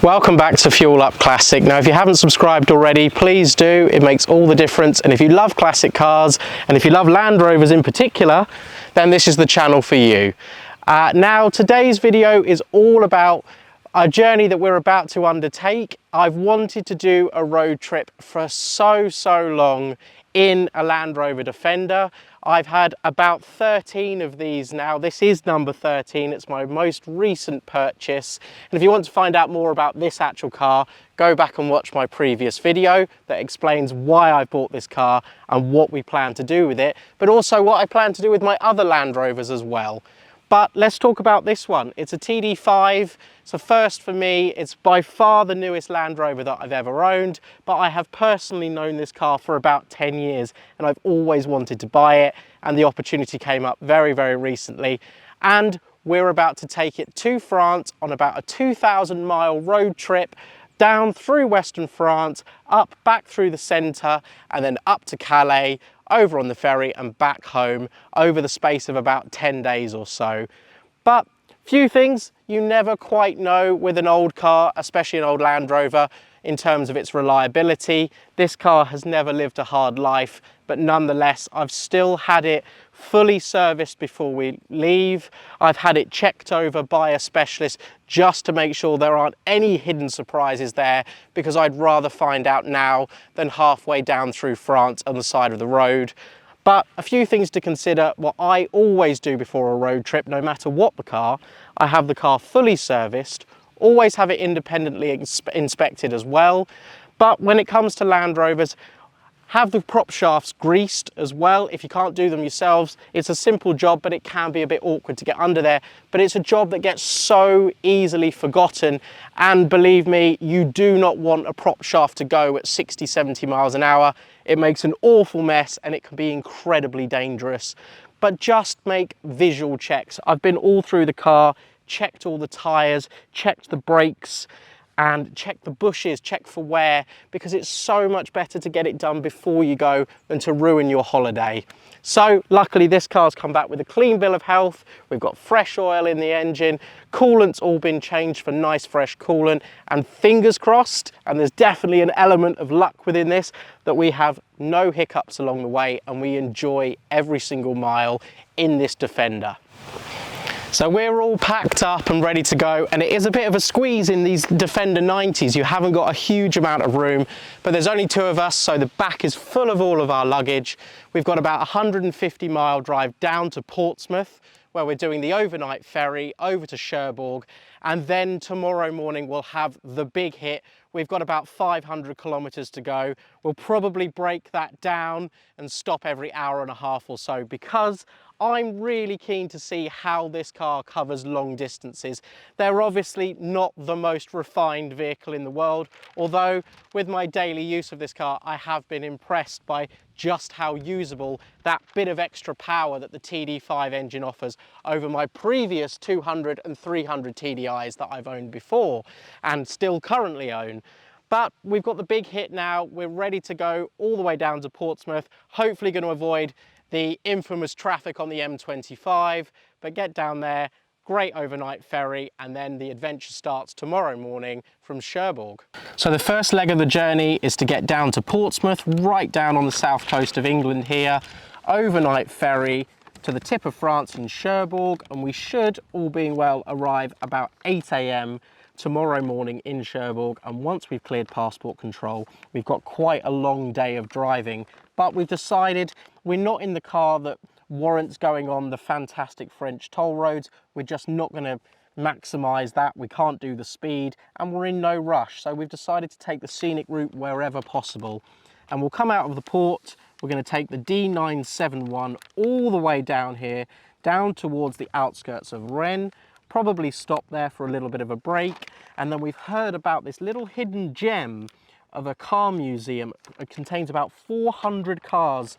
Welcome back to Fuel Up Classic. Now if you haven't subscribed already, please do. It makes all the difference, and if you love classic cars and if you love Land Rovers in particular, then this is the channel for you. Now today's video is all about a journey that we're about to undertake. I've wanted to do a road trip for so long in a Land Rover Defender. I've had about 13 of these now. This is number 13. It's my most recent purchase. And if you want to find out more about this actual car, go back and watch my previous video that explains why I bought this car and what we plan to do with it, but also what I plan to do with my other Land Rovers as well. But let's talk about this one. It's a TD5. It's a first for me. It's by far the newest Land Rover that I've ever owned, but I have personally known this car for about 10 years and I've always wanted to buy it, and the opportunity came up very recently. And we're about to take it to France on about a 2,000-mile road trip down through Western France, up back through the centre, and then up to Calais, over on the ferry and back home over the space of about 10 days or so. But few things you never quite know with an old car, especially an old Land Rover, in terms of its reliability. This car has never lived a hard life, but nonetheless, I've still had it fully serviced before we leave. I've had it checked over by a specialist just to make sure there aren't any hidden surprises there, because I'd rather find out now than halfway down through France on the side of the road. But a few things to consider. What I always do before a road trip, no matter what the car, I have the car fully serviced, always have it independently inspected as well. But when it comes to Land Rovers, have the prop shafts greased as well. If you can't do them yourselves, it's a simple job, but it can be a bit awkward to get under there. But it's a job that gets so easily forgotten. And believe me, you do not want a prop shaft to go at 60, 70 miles an hour. It makes an awful mess and it can be incredibly dangerous. But just make visual checks. I've been all through the car, checked all the tires, checked the brakes, and check the bushes, check for wear, because it's so much better to get it done before you go than to ruin your holiday. So luckily this car's come back with a clean bill of health. We've got fresh oil in the engine, coolant's all been changed for nice fresh coolant, and fingers crossed, and there's definitely an element of luck within this, that we have no hiccups along the way and we enjoy every single mile in this Defender. So we're all packed up and ready to go, and it is a bit of a squeeze in these Defender 90s. You haven't got a huge amount of room, but there's only two of us, so the back is full of all of our luggage. We've got about a 150-mile drive down to Portsmouth, where we're doing the overnight ferry over to Cherbourg, and then tomorrow morning we'll have the big hit. We've got about 500 kilometers to go. We'll probably break that down and stop every hour and a half or so, because I'm really keen to see how this car covers long distances. They're obviously not the most refined vehicle in the world, although with my daily use of this car, I have been impressed by just how usable that bit of extra power that the TD5 engine offers over my previous 200 and 300 TDIs that I've owned before and still currently own. But we've got the big hit now. We're ready to go all the way down to Portsmouth, hopefully going to avoid the infamous traffic on the M25, but get down there, great overnight ferry, and then the adventure starts tomorrow morning from Cherbourg. So the first leg of the journey is to get down to Portsmouth, right down on the south coast of England here, overnight ferry to the tip of France in Cherbourg, and we should, all being well, arrive about 8 AM tomorrow morning in Cherbourg. And once we've cleared passport control, we've got quite a long day of driving, but we've decided we're not in the car that warrants going on the fantastic French toll roads. We're just not going to maximize that. We can't do the speed, and we're in no rush. So we've decided to take the scenic route wherever possible. And we'll come out of the port. We're going to take the D971 all the way down here, down towards the outskirts of Rennes, probably stop there for a little bit of a break. And then we've heard about this little hidden gem of a car museum. It contains about 400 cars.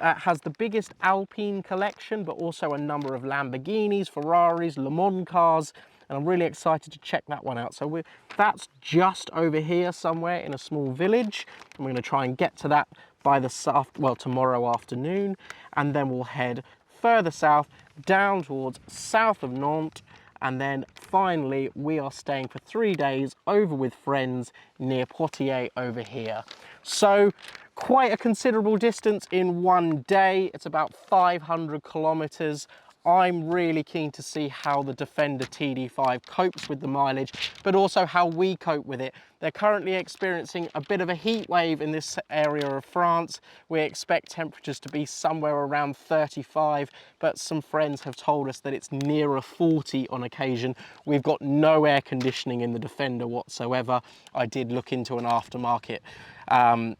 Has the biggest Alpine collection, but also a number of Lamborghinis, Ferraris, Le Mans cars, and I'm really excited to check that one out. So that's just over here somewhere in a small village, and we're going to try and get to that by tomorrow afternoon, and then we'll head further south down towards south of Nantes, And then finally, we are staying for 3 days over with friends near Poitiers over here. So quite a considerable distance in one day. It's about 500 kilometers. I'm really keen to see how the Defender TD5 copes with the mileage, but also how we cope with it. They're currently experiencing a bit of a heat wave in this area of France. We expect temperatures to be somewhere around 35, but some friends have told us that it's nearer 40 on occasion. We've got no air conditioning in the Defender whatsoever. I did look into an aftermarket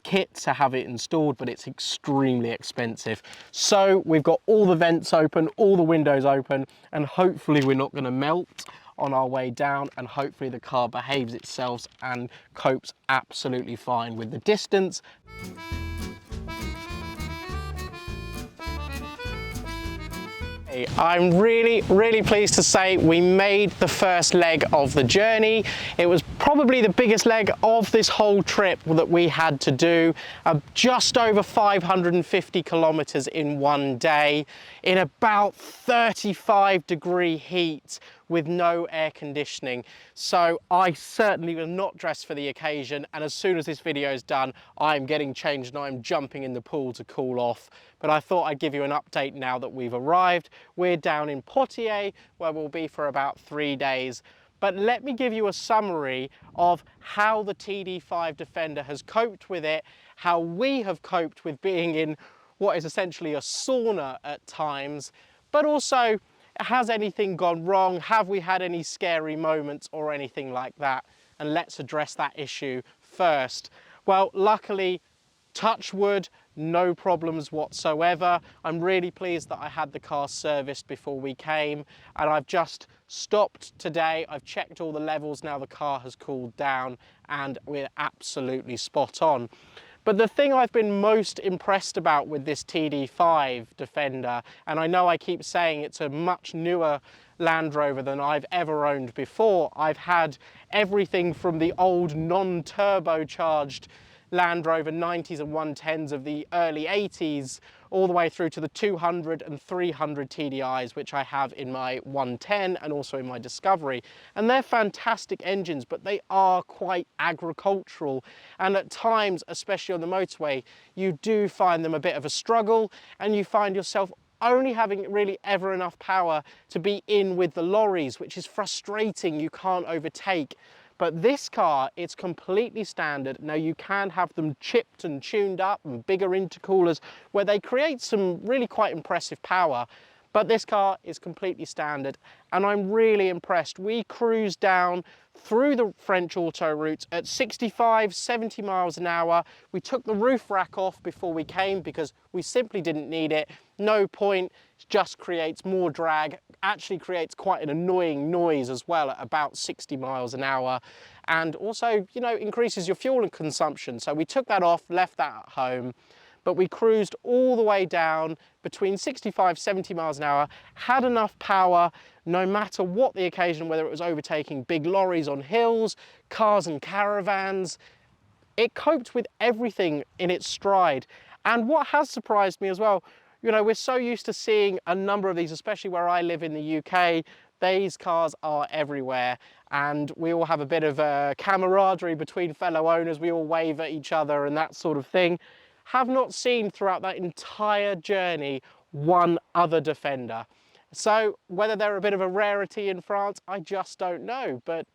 kit to have it installed, but it's extremely expensive. So we've got all the vents open, all the windows open, and hopefully we're not going to melt on our way down, and hopefully the car behaves itself and copes absolutely fine with the distance. I'm really pleased to say we made the first leg of the journey. It was probably the biggest leg of this whole trip that we had to do, just over 550 kilometers in one day in about 35-degree heat with no air conditioning. So I certainly was not dressed for the occasion, and as soon as this video is done, I'm getting changed and I'm jumping in the pool to cool off. But I thought I'd give you an update now that we've arrived. We're down in Poitiers, where we'll be for about 3 days. But let me give you a summary of how the TD5 Defender has coped with it, how we have coped with being in what is essentially a sauna at times, but also, has anything gone wrong? Have we had any scary moments or anything like that? And let's address that issue first. Well, luckily, touch wood, no problems whatsoever. I'm really pleased that I had the car serviced before we came, and I've just stopped today. I've checked all the levels now. The car has cooled down and we're absolutely spot on. But the thing I've been most impressed about with this TD5 Defender, and I know I keep saying it's a much newer Land Rover than I've ever owned before. I've had everything from the old non-turbocharged Land Rover 90s and 110s of the early 80s, all the way through to the 200 and 300 TDIs, which I have in my 110 and also in my Discovery. And they're fantastic engines, but they are quite agricultural. And at times, especially on the motorway, you do find them a bit of a struggle, and you find yourself only having really ever enough power to be in with the lorries, which is frustrating. You can't overtake. But this car, it's completely standard. Now you can have them chipped and tuned up and bigger intercoolers where they create some really quite impressive power. But this car is completely standard, and I'm really impressed. We cruised down through the French autoroutes at 65, 70 miles an hour. We took the roof rack off before we came because we simply didn't need it. No point, it just creates more drag, actually creates quite an annoying noise as well at about 60 miles an hour. And also, you know, increases your fuel consumption. So we took that off, left that at home. But we cruised all the way down between 65, 70 miles an hour, had enough power, no matter what the occasion, whether it was overtaking big lorries on hills, cars and caravans. It coped with everything in its stride. And what has surprised me as well, you know, we're so used to seeing a number of these, especially where I live in the UK, these cars are everywhere, and we all have a bit of camaraderie between fellow owners. We all wave at each other and that sort of thing. Have not seen throughout that entire journey one other Defender. So whether they're a bit of a rarity in France, I just don't know. But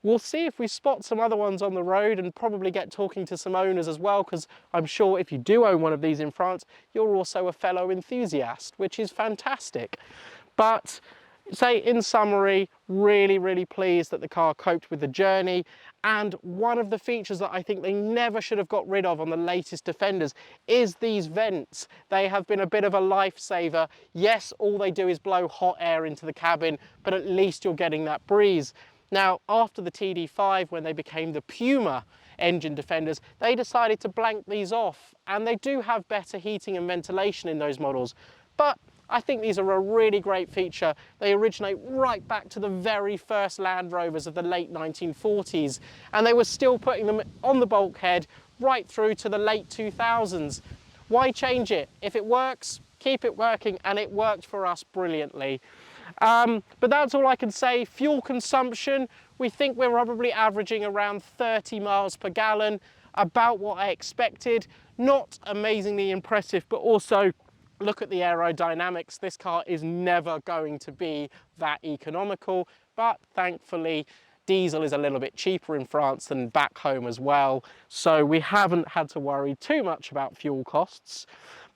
we'll see if we spot some other ones on the road, and probably get talking to some owners as well, because I'm sure if you do own one of these in France, you're also a fellow enthusiast, which is fantastic. But say in summary, really pleased that the car coped with the journey. And one of the features that I think they never should have got rid of on the latest Defenders is these vents. They have been a bit of a lifesaver. Yes, all they do is blow hot air into the cabin, but at least you're getting that breeze. Now, after the TD5, when they became the Puma engine Defenders, they decided to blank these off, and they do have better heating and ventilation in those models. But I think these are a really great feature. They originate right back to the very first Land Rovers of the late 1940s, and they were still putting them on the bulkhead right through to the late 2000s. Why change it? If it works, keep it working, and it worked for us brilliantly. But that's all I can say. Fuel consumption, we think we're probably averaging around 30 miles per gallon, about what I expected. Not amazingly impressive, but also look at the aerodynamics. This car is never going to be that economical, but thankfully diesel is a little bit cheaper in France than back home as well. So we haven't had to worry too much about fuel costs.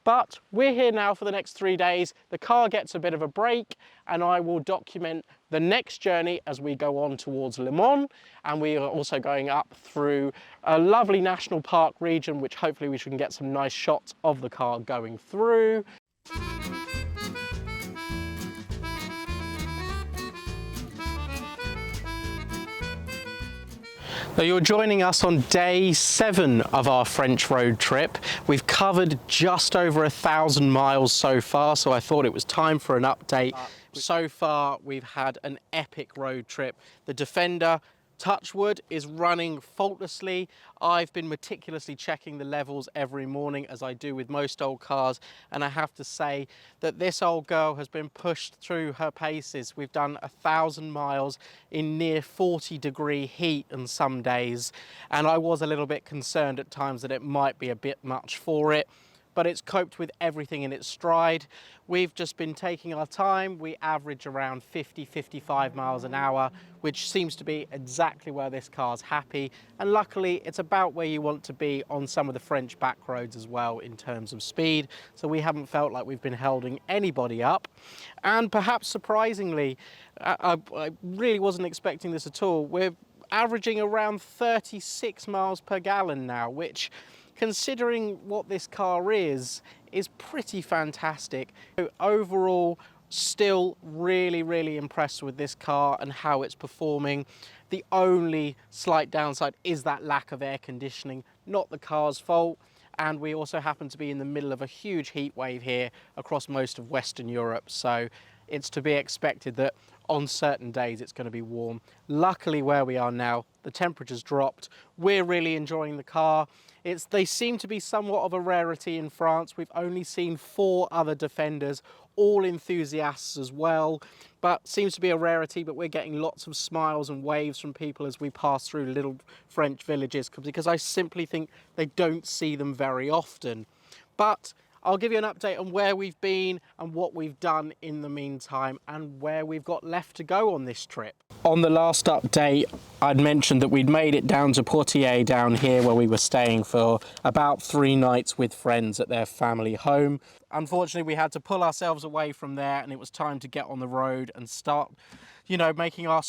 But we're here now for the next 3 days. The car gets a bit of a break and I will document the next journey as we go on towards Le Mans. And we are also going up through a lovely national park region, which hopefully we can get some nice shots of the car going through. So you're joining us on day 7 of our French road trip. We've covered just over 1,000 miles so far, so I thought it was time for an update. So far, we've had an epic road trip. The Defender, touch wood, is running faultlessly. I've been meticulously checking the levels every morning, as I do with most old cars, and I have to say that this old girl has been pushed through her paces. We've done 1,000 miles in near 40-degree heat on some days, and I was a little bit concerned at times that it might be a bit much for it, but it's coped with everything in its stride. We've just been taking our time. We average around 50-55 miles an hour, which seems to be exactly where this car's happy. And luckily, it's about where you want to be on some of the French back roads as well in terms of speed. So we haven't felt like we've been holding anybody up. And perhaps surprisingly, I really wasn't expecting this at all. We're averaging around 36 miles per gallon now, which, considering what this car is pretty fantastic. So overall, still really impressed with this car and how it's performing. The only slight downside is that lack of air conditioning, not the car's fault. And we also happen to be in the middle of a huge heat wave here across most of Western Europe. So it's to be expected that on certain days it's going to be warm. Luckily, where we are now, the temperature's dropped. We're really enjoying the car. They seem to be somewhat of a rarity in France. We've only seen 4 other Defenders, all enthusiasts as well, but seems to be a rarity. But we're getting lots of smiles and waves from people as we pass through little French villages, because I simply think they don't see them very often. But I'll give you an update on where we've been and what we've done in the meantime and where we've got left to go on this trip. On the last update, I'd mentioned that we'd made it down to Poitiers down here, where we were staying for about 3 nights with friends at their family home. Unfortunately, we had to pull ourselves away from there, and it was time to get on the road and start, making our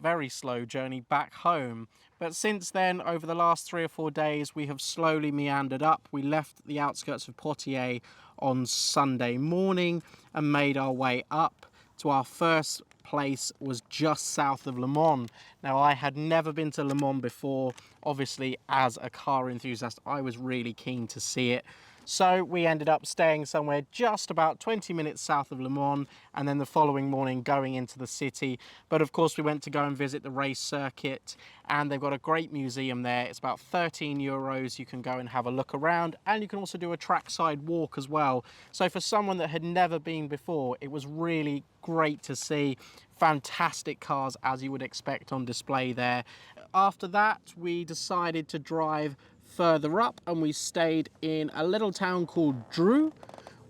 very slow journey back home. But since then, over the last 3 or 4 days, we have slowly meandered up. We left the outskirts of Poitiers on Sunday morning and made our way up to our first place was just south of Le Mans. Now, I had never been to Le Mans before. Obviously, as a car enthusiast, I was really keen to see it. So we ended up staying somewhere just about 20 minutes south of Le Mans, and then the following morning going into the city. But of course, we went to go and visit the race circuit, and they've got a great museum there. It's about €13. You can go and have a look around, and you can also do a trackside walk as well. So for someone that had never been before, it was really great to see. Fantastic cars, as you would expect, on display there. After that, we decided to drive further up, and we stayed in a little town called Dreux,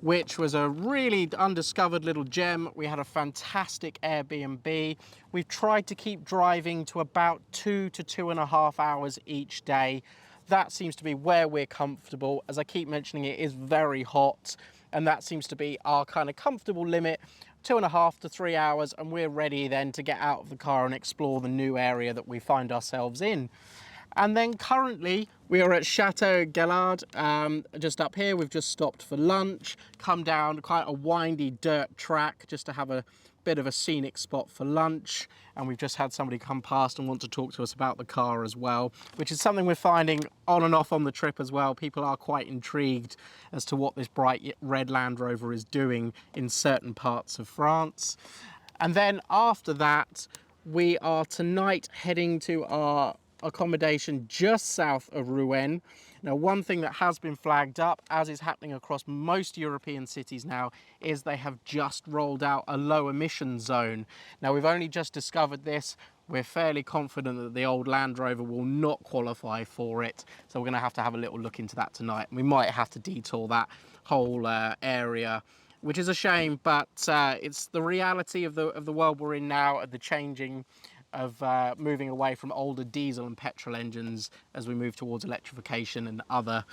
which was a really undiscovered little gem. We had a fantastic Airbnb. We've tried to keep driving to about 2 to 2.5 hours each day. That seems to be where we're comfortable. As I keep mentioning, it is very hot, and that seems to be our kind of comfortable limit, 2.5 to 3 hours, and we're ready then to get out of the car and explore the new area that we find ourselves in. And then currently we are at Chateau Gallard, just up here. We've just stopped for lunch, come down quite a windy dirt track just to have a bit of a scenic spot for lunch. And we've just had somebody come past and want to talk to us about the car as well, which is something we're finding on and off on the trip as well. People are quite intrigued as to what this bright red Land Rover is doing in certain parts of France. And then after that, we are tonight heading to our accommodation just south of Rouen. Now, one thing that has been flagged up, as is happening across most European cities now, is they have just rolled out a low emission zone. Now, we've only just discovered this. We're fairly confident that the old Land Rover will not qualify for it. So we're going to have a little look into that tonight. We might have to detour that whole area, which is a shame, but it's the reality of the world we're in now, of the changing of moving away from older diesel and petrol engines as we move towards electrification and other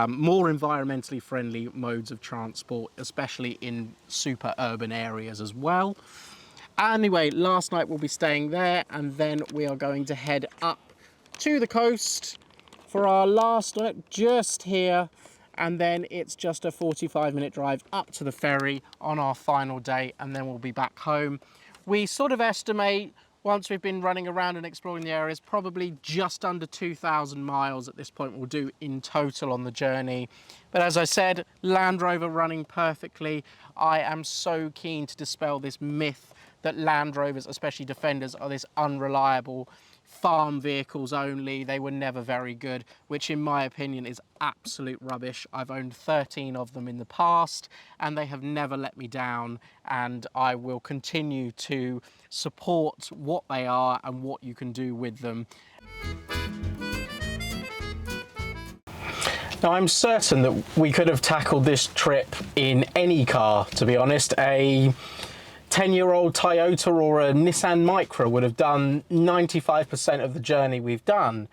more environmentally friendly modes of transport, especially in super urban areas as well. Anyway, last night we'll be staying there, and then we are going to head up to the coast for our last night just here, and then it's just a 45-minute drive up to the ferry on our final day, and then we'll be back home. We sort of estimate, once we've been running around and exploring the areas, probably just under 2,000 miles at this point we'll do in total on the journey. But as I said, Land Rover running perfectly. I am so keen to dispel this myth that Land Rovers, especially Defenders, are this unreliable farm vehicles only. They were never very good, which in my opinion is absolute rubbish. I've owned 13 of them in the past and they have never let me down, and I will continue to support what they are and what you can do with them. Now, I'm certain that we could have tackled this trip in any car, to be honest. A 10-year-old Toyota or a Nissan Micra would have done 95% of the journey we've done.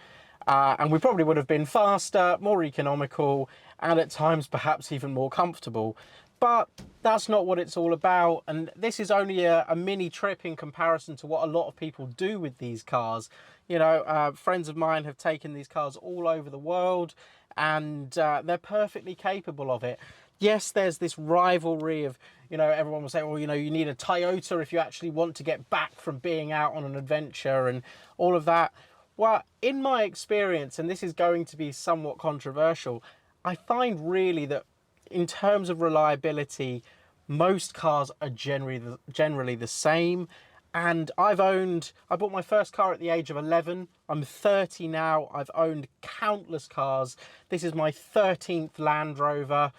And we probably would have been faster, more economical, and at times perhaps even more comfortable. But that's not what it's all about. And this is only a mini trip in comparison to what a lot of people do with these cars. You know, friends of mine have taken these cars all over the world, and they're perfectly capable of it. Yes, there's this rivalry of, you know, everyone will say, well, you know, you need a Toyota if you actually want to get back from being out on an adventure and all of that. Well, in my experience, and this is going to be somewhat controversial, I find really that in terms of reliability, most cars are generally the same. And I bought my first car at the age of 11. I'm 30 now. I've owned countless cars. This is my 13th Land Rover,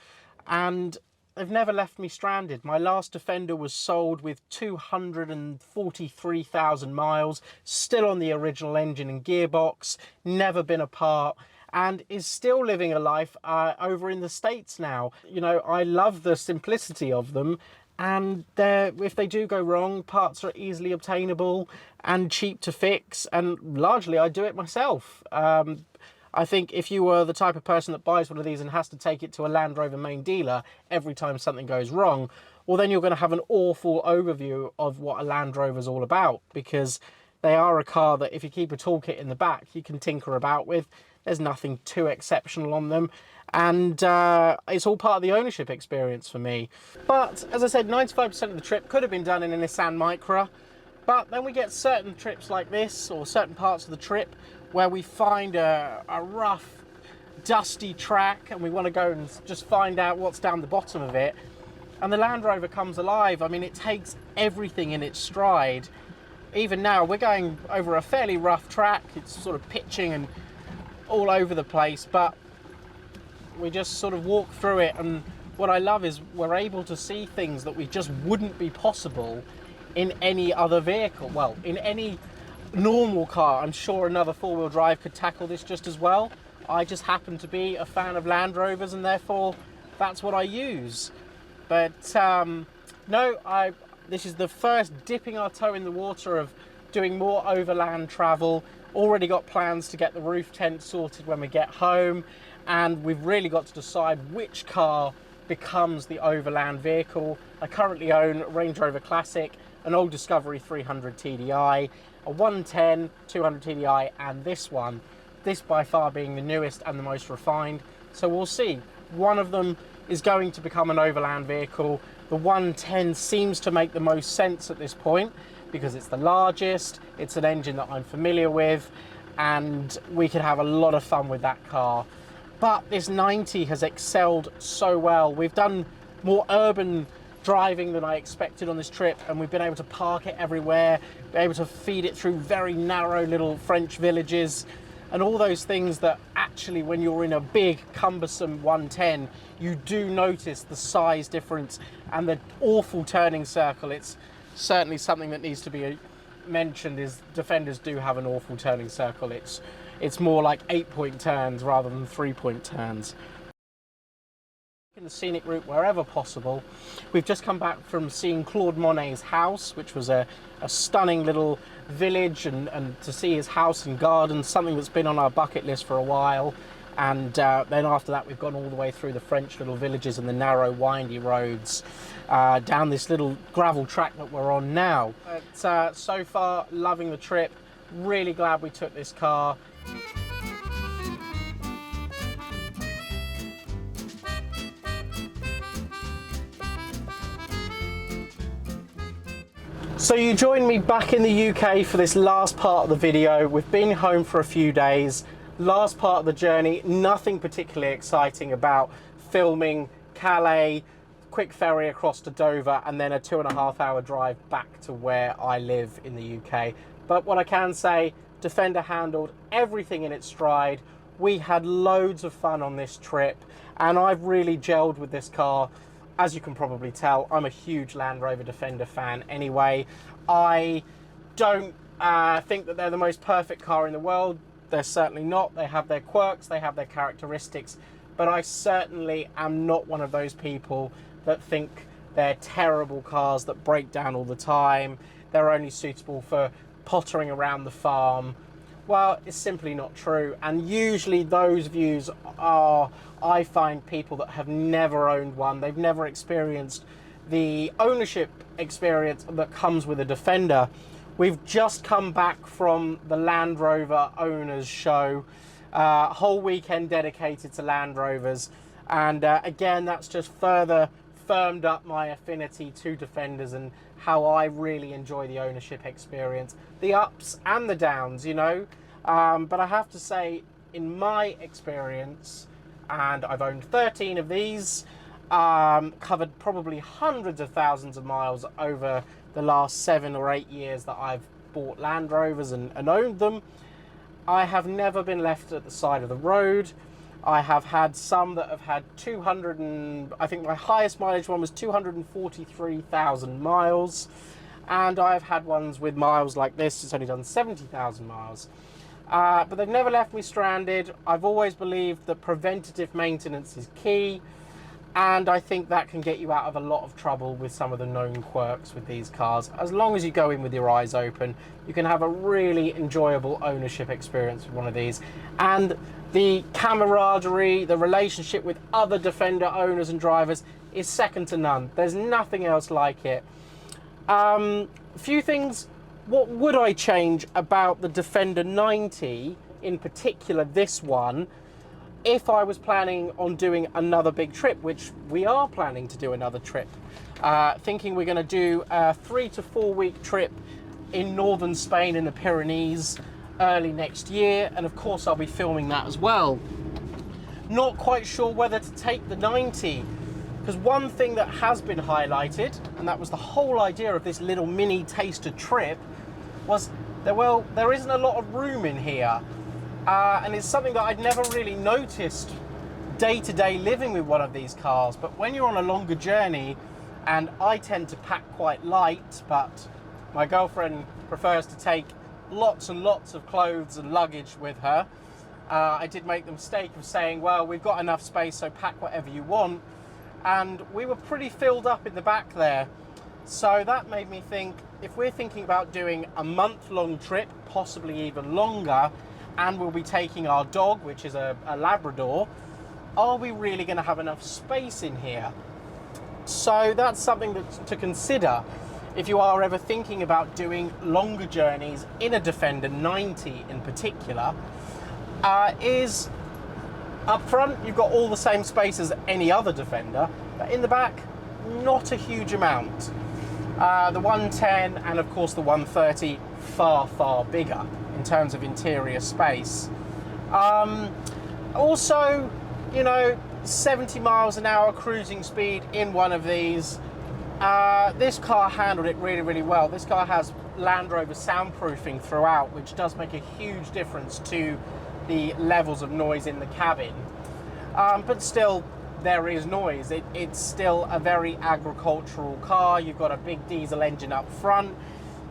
and they've never left me stranded. My last Defender was sold with 243,000 miles, still on the original engine and gearbox, never been apart, and is still living a life over in the States now. You know, I love the simplicity of them, and if they do go wrong, parts are easily obtainable and cheap to fix, and largely I do it myself. I think if you were the type of person that buys one of these and has to take it to a Land Rover main dealer every time something goes wrong, well, then you're going to have an awful overview of what a Land Rover is all about, because they are a car that if you keep a toolkit in the back, you can tinker about with. There's nothing too exceptional on them, and it's all part of the ownership experience for me. But as I said, 95% of the trip could have been done in a Nissan Micra, but then we get certain trips like this, or certain parts of the trip, where we find a rough, dusty track and we want to go and just find out what's down the bottom of it. And the Land Rover comes alive. I mean, it takes everything in its stride. Even now, we're going over a fairly rough track. It's sort of pitching and all over the place, but we just sort of walk through it. And what I love is we're able to see things that we just wouldn't be possible in any other vehicle. Well, in any normal car, I'm sure another four-wheel drive could tackle this just as well. I just happen to be a fan of Land Rovers, and therefore that's what I use. But no, this is the first dipping our toe in the water of doing more overland travel. Already got plans to get the roof tent sorted when we get home, and we've really got to decide which car becomes the overland vehicle. I currently own a Range Rover Classic, an old Discovery 300 TDI, a 110 200 TDI, and this one. This by far being the newest and the most refined. So we'll see. One of them is going to become an overland vehicle. The 110 seems to make the most sense at this point because it's the largest, it's an engine that I'm familiar with, and we could have a lot of fun with that car. But this 90 has excelled so well. We've done more urban driving than I expected on this trip, and we've been able to park it everywhere, been able to feed it through very narrow little French villages, and all those things that actually when you're in a big cumbersome 110 you do notice the size difference and the awful turning circle. It's certainly something that needs to be mentioned, is Defenders do have an awful turning circle. It's more like 8-point turns rather than 3-point turns. In the scenic route wherever possible. We've just come back from seeing Claude Monet's house, which was a stunning little village, and to see his house and garden, something that's been on our bucket list for a while. And then after that we've gone all the way through the French little villages and the narrow windy roads down this little gravel track that we're on now. But so far loving the trip, really glad we took this car. So you joined me back in the UK for this last part of the video. We've been home for a few days. Last part of the journey, nothing particularly exciting about filming Calais, quick ferry across to Dover, and then a 2.5-hour drive back to where I live in the UK. But what I can say, Defender handled everything in its stride. We had loads of fun on this trip, and I've really gelled with this car. As you can probably tell, I'm a huge Land Rover Defender fan anyway. I don't think that they're the most perfect car in the world. They're certainly not. They have their quirks, they have their characteristics, but I certainly am not one of those people that think they're terrible cars that break down all the time. They're only suitable for pottering around the farm. Well, it's simply not true, and usually those views are, I find, people that have never owned one. They've never experienced the ownership experience that comes with a Defender. We've just come back from the Land Rover Owners Show, a whole weekend dedicated to Land Rovers, and again, that's just further firmed up my affinity to Defenders and how I really enjoy the ownership experience, the ups and the downs, you know. But I have to say, in my experience, and I've owned 13 of these, covered probably hundreds of thousands of miles over the last 7 or 8 years that I've bought Land Rovers and owned them. I have never been left at the side of the road. I have had some that have had 200 and I think my highest mileage one was 243,000 miles, and I've had ones with miles like this. It's only done 70,000 miles. But they've never left me stranded. I've always believed that preventative maintenance is key, and I think that can get you out of a lot of trouble with some of the known quirks with these cars. As long as you go in with your eyes open, you can have a really enjoyable ownership experience with one of these. And the camaraderie, the relationship with other Defender owners and drivers is second to none. There's nothing else like it. A few things. What would I change about the Defender 90, in particular this one, if I was planning on doing another big trip, which we are planning to do another trip. Thinking we're going to do a 3 to 4 week trip in northern Spain in the Pyrenees early next year, and of course I'll be filming that as well. Not quite sure whether to take the 90, because one thing that has been highlighted, and that was the whole idea of this little mini taster trip, was there isn't a lot of room in here, and it's something that I'd never really noticed day-to-day living with one of these cars. But when you're on a longer journey, and I tend to pack quite light, but my girlfriend prefers to take lots and lots of clothes and luggage with her, I did make the mistake of saying, well, we've got enough space, so pack whatever you want, and we were pretty filled up in the back there. So that made me think, if we're thinking about doing a month-long trip, possibly even longer, and we'll be taking our dog, which is a Labrador, are we really going to have enough space in here? So that's something to consider if you are ever thinking about doing longer journeys in a Defender 90 in particular. Is up front, you've got all the same space as any other Defender, but in the back, not a huge amount. The 110 and of course the 130 far bigger in terms of interior space. Also, you know, 70 miles an hour cruising speed in one of these This car handled it really, really well. This car has Land Rover soundproofing throughout, which does make a huge difference to the levels of noise in the cabin. But still, there is noise. It's still a very agricultural car. You've got a big diesel engine up front.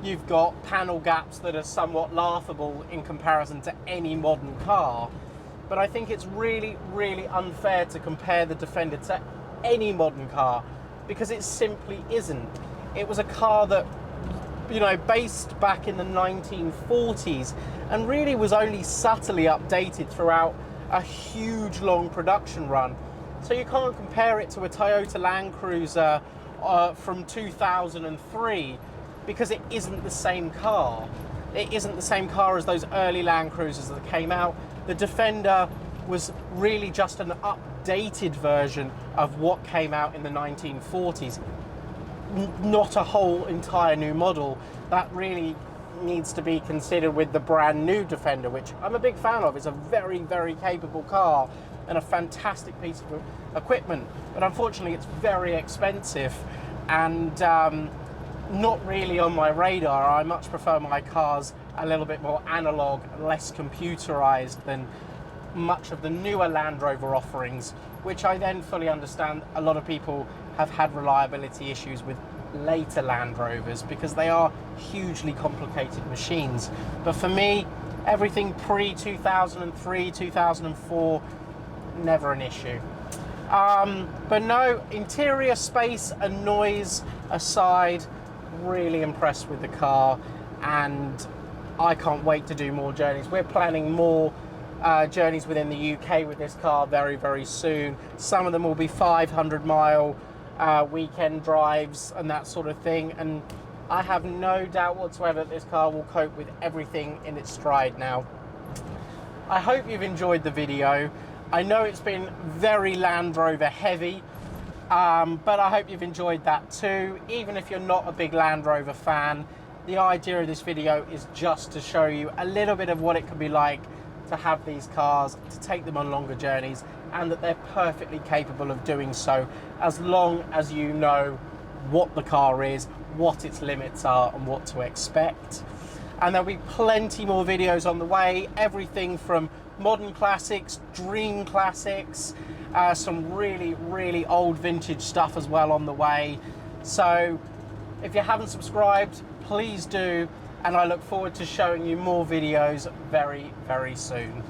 You've got panel gaps that are somewhat laughable in comparison to any modern car. But I think it's really, really unfair to compare the Defender to any modern car, because it simply isn't. It was a car that, you know, based back in the 1940s and really was only subtly updated throughout a huge long production run. So you can't compare it to a Toyota Land Cruiser from 2003, because it isn't the same car. It isn't the same car as those early Land Cruisers that came out. The Defender was really just an updated version of what came out in the 1940s, not a whole entire new model. That really needs to be considered with the brand new Defender, which I'm a big fan of. It's a very, very capable car and a fantastic piece of equipment, but unfortunately it's very expensive and not really on my radar. I much prefer my cars a little bit more analog, less computerized than much of the newer Land Rover offerings, which I then fully understand a lot of people have had reliability issues with later Land Rovers because they are hugely complicated machines. But for me, everything pre-2003, 2004, never an issue. But no, interior space and noise aside, really impressed with the car, and I can't wait to do more journeys. We're planning more journeys within the UK with this car very, very soon. Some of them will be 500-mile weekend drives and that sort of thing, and I have no doubt whatsoever that this car will cope with everything in its stride now. I hope you've enjoyed the video. I know it's been very Land Rover heavy, but I hope you've enjoyed that too. Even if you're not a big Land Rover fan, the idea of this video is just to show you a little bit of what it can be like to have these cars, to take them on longer journeys, and that they're perfectly capable of doing so as long as you know what the car is, what its limits are, and what to expect. And there'll be plenty more videos on the way, everything from modern classics, dream classics, some really, really old vintage stuff as well on the way. So if you haven't subscribed, please do, and I look forward to showing you more videos very, very soon.